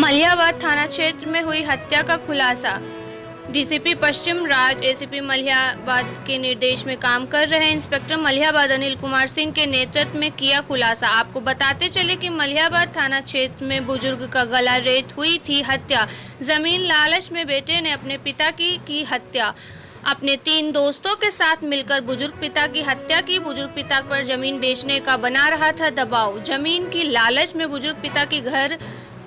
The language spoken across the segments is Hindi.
मलिहाबाद थाना क्षेत्र में हुई हत्या का खुलासा। डीसीपी पश्चिम राज एसीपी मलिहाबाद के निर्देश में काम कर रहे इंस्पेक्टर मलिहाबाद अनिल कुमार सिंह के नेतृत्व में किया खुलासा। आपको बताते चले कि मलिहाबाद थाना क्षेत्र में बुजुर्ग का गला रेत हुई थी हत्या। जमीन लालच में बेटे ने अपने पिता की हत्या। अपने 3 दोस्तों के साथ मिलकर बुजुर्ग पिता की हत्या की। बुजुर्ग पिता पर जमीन बेचने का बना रहा था दबाव। जमीन की लालच में बुजुर्ग पिता की घर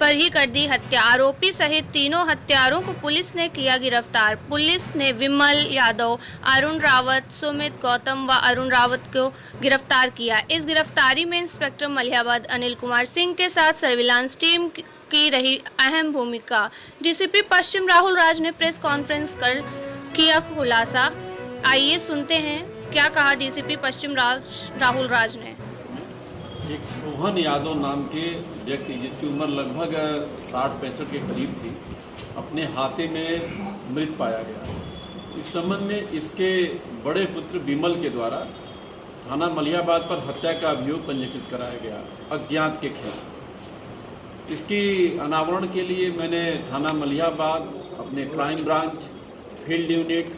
पर ही कर दी हत्या। आरोपी सहित तीनों हत्यारों को पुलिस ने किया गिरफ्तार। पुलिस ने विमल यादव, अरुण रावत, सुमित गौतम व अरुण रावत को गिरफ्तार किया। इस गिरफ्तारी में इंस्पेक्टर मलिहाबाद अनिल कुमार सिंह के साथ सर्विलांस टीम की रही अहम भूमिका। डीसीपी पश्चिम राहुल राज ने प्रेस कॉन्फ्रेंस कर किया खुलासा। आइए सुनते हैं क्या कहा डीसीपी पश्चिम राहुल राज ने। एक सोहन यादव नाम के व्यक्ति जिसकी उम्र लगभग 60-65 के करीब थी, अपने हाथे में मृत पाया गया। इस संबंध में इसके बड़े पुत्र विमल के द्वारा थाना मलिहाबाद पर हत्या का अभियोग पंजीकृत कराया गया अज्ञात के खिलाफ। इसकी अनावरण के लिए मैंने थाना मलिहाबाद, अपने crime branch, field unit,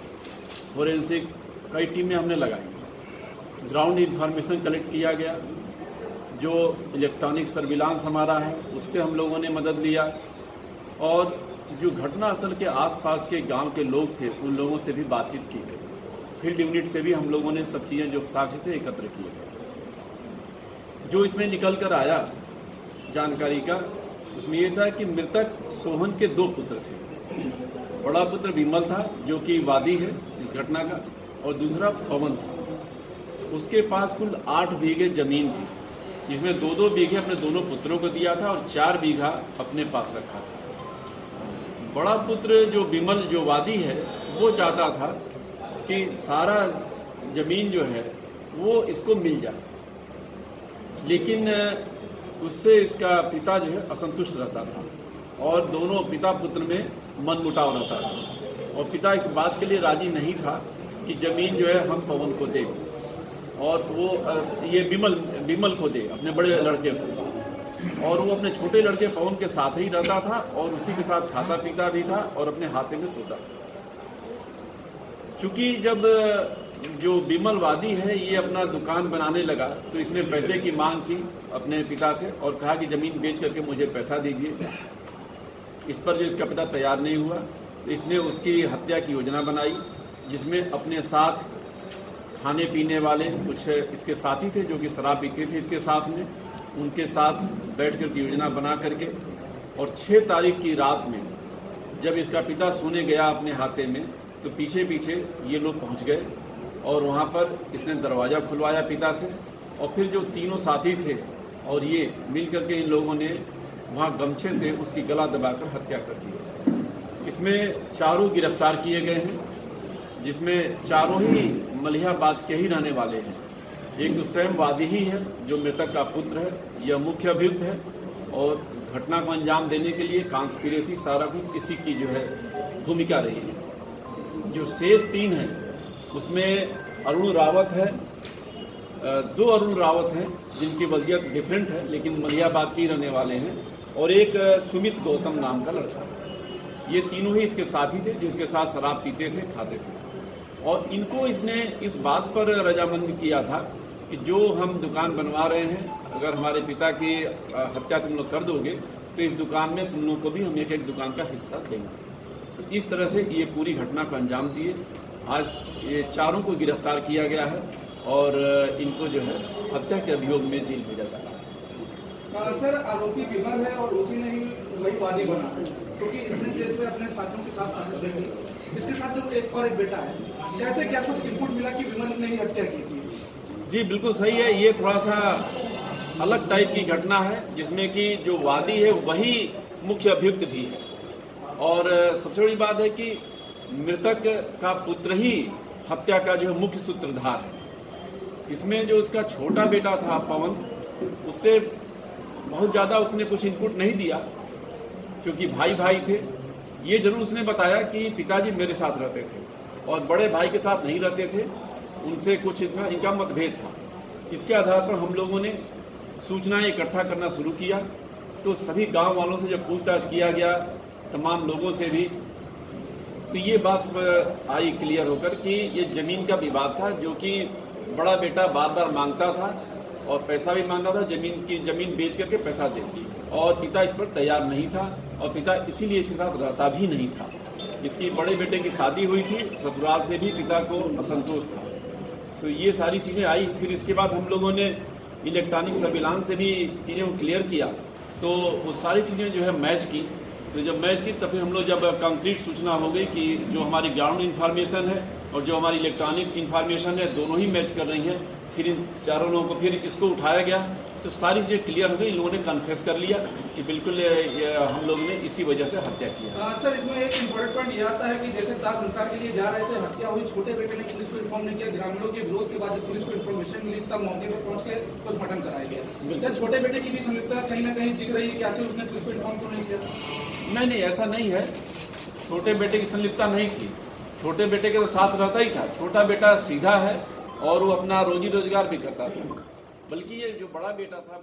forensic कई टीमें हमने लगाई। ग्राउंड इंफॉर्मेशन कलेक्ट किया गया। जो इलेक्ट्रॉनिक सर्विलांस हमारा है उससे हम लोगों ने मदद लिया, और जो घटनास्थल के आसपास के गांव के लोग थे उन लोगों से भी बातचीत की गई। फील्ड यूनिट से भी हम लोगों ने सब चीज़ें जो साक्ष्य थे एकत्र किए गए। जो इसमें निकल कर आया जानकारी का, उसमें ये था कि मृतक सोहन के 2 पुत्र थे। बड़ा पुत्र विमल था जो कि वादी है इस घटना का, और दूसरा पवन था। उसके पास कुल 8 बीघे जमीन थी, जिसमें 2-2 बीघे अपने दोनों पुत्रों को दिया था और 4 बीघा अपने पास रखा था। बड़ा पुत्र जो विमल जो वादी है वो चाहता था कि सारा जमीन जो है वो इसको मिल जाए, लेकिन उससे इसका पिता जो है असंतुष्ट रहता था, और दोनों पिता पुत्र में मनमुटाव रहता था, और पिता इस बात के लिए राजी नहीं था कि जमीन जो है हम पवन को दें, और वो ये विमल को दे अपने बड़े लड़के को, और वो अपने छोटे लड़के पवन के साथ ही रहता था और उसी के साथ खाता पीता भी था और अपने हाथे में सोता था। चूंकि जब जो विमल वादी है ये अपना दुकान बनाने लगा तो इसने पैसे की मांग की अपने पिता से और कहा कि जमीन बेच करके मुझे पैसा दीजिए। इस पर जो इसका पिता तैयार नहीं हुआ तो इसने उसकी हत्या की योजना बनाई, जिसमें अपने साथ खाने पीने वाले कुछ इसके साथी थे जो कि शराब पीते थे इसके साथ में, उनके साथ बैठ कर योजना बना करके, और 6 तारीख की रात में जब इसका पिता सोने गया अपने हाथे में तो पीछे पीछे ये लोग पहुंच गए, और वहां पर इसने दरवाज़ा खुलवाया पिता से, और फिर जो तीनों साथी थे और ये मिल करके इन लोगों ने वहाँ गमछे से उसकी गला दबाकर हत्या कर दी। इसमें 4 गिरफ्तार किए गए हैं, जिसमें 4 ही मलिहाबाद के ही रहने वाले हैं। एक तो स्वयं वादी ही है जो मृतक का पुत्र है, यह मुख्य अभियुक्त है, और घटना को अंजाम देने के लिए कॉन्स्पिरेसी सारा कुछ इसी की जो है भूमिका रही है। जो शेष 3 हैं उसमें अरुण रावत है, 2 अरुण रावत हैं जिनकी वज़ियत डिफरेंट है लेकिन मलिहाबाद के ही रहने वाले हैं, और एक सुमित गौतम नाम का लड़का है। ये तीनों ही इसके साथी थे जो इसके साथ शराब पीते थे, खाते थे, और इनको इसने इस बात पर रजामंद किया था कि जो हम दुकान बनवा रहे हैं, अगर हमारे पिता की हत्या तुम लोग कर दोगे तो इस दुकान में तुम लोग को भी हम एक दुकान का हिस्सा देंगे। तो इस तरह से ये पूरी घटना को अंजाम दिए। आज ये 4 को गिरफ्तार किया गया है और इनको जो है हत्या के अभियोग में जेल भेजा जा रहा है। सर, आरोपी विमल है और उसी ने ही वही वादी बना, क्योंकि इसने जैसे अपने साथियों के साथ साजिश रची, इसके साथ जो एक और एक बेटा है, कैसे क्या कुछ इनपुट मिला कि विमल ने ही हत्या की थी? जी बिल्कुल सही है। ये थोड़ा सा अलग टाइप की घटना है जिसमें कि जो वादी है वही मुख्य अभियुक्त भी है, और सबसे बड़ी बात है कि मृतक का पुत्र ही हत्या का जो है मुख्य सूत्रधार है। इसमें जो उसका छोटा बेटा था पवन, उससे बहुत ज़्यादा उसने कुछ इनपुट नहीं दिया, क्योंकि भाई भाई थे। ये जरूर उसने बताया कि पिताजी मेरे साथ रहते थे और बड़े भाई के साथ नहीं रहते थे, उनसे कुछ इसमें इनका मतभेद था। इसके आधार पर हम लोगों ने सूचनाएं इकट्ठा करना शुरू किया, तो सभी गांव वालों से जब पूछताछ किया गया, तमाम लोगों से भी, तो ये बात आई क्लियर होकर कि ये ज़मीन का विवाद था, जो कि बड़ा बेटा बार बार मांगता था और पैसा भी मांगा था, ज़मीन बेच करके पैसा दे दी, और पिता इस पर तैयार नहीं था, और पिता इसीलिए इसके साथ रहता भी नहीं था। इसकी बड़े बेटे की शादी हुई थी, ससुराल से भी पिता को असंतोष था। तो ये सारी चीज़ें आई। फिर इसके बाद हम लोगों ने इलेक्ट्रॉनिक सर्विलांस से भी चीज़ें को क्लियर किया, तो वो सारी चीज़ें जो है मैच की। तो जब मैच की तब फिर हम लोग जब कंक्रीट सूचना हो गई कि जो हमारी ग्राउंड इन्फॉर्मेशन है और जो हमारी इलेक्ट्रॉनिक इन्फॉर्मेशन है, दोनों ही मैच कर रही हैं, फिर इन चारों लोगों को फिर इसको उठाया गया, तो सारी चीज़ें क्लियर हो गई। इन लोगों ने कन्फेस कर लिया कि बिल्कुल हम लोग ने इसी वजह से हत्या किया। सर, इसमें एक इम्पोर्टेंट पॉइंट ये आता है कि जैसे दाह संस्कार के लिए जा रहे थे, हत्या हुई, छोटे बेटे ने पुलिस को इन्फॉर्म नहीं किया, ग्रामीणों के विरोध के बाद जब पुलिस को इन्फॉर्मेशन मिली तब मौके पर पहुंच के पोस्टमार्टम कराया गया। क्या छोटे बेटे की भी संलिप्तता कहीं ना कहीं दिख रही है कि आखिर उसने पुलिस को इन्फॉर्म क्यों नहीं किया? नहीं, ऐसा नहीं है। छोटे बेटे की संलिप्तता नहीं थी, छोटे बेटे के तो साथ रहता ही था। छोटा बेटा सीधा है और वो अपना रोजी रोजगार भी करता था, बल्कि ये जो बड़ा बेटा था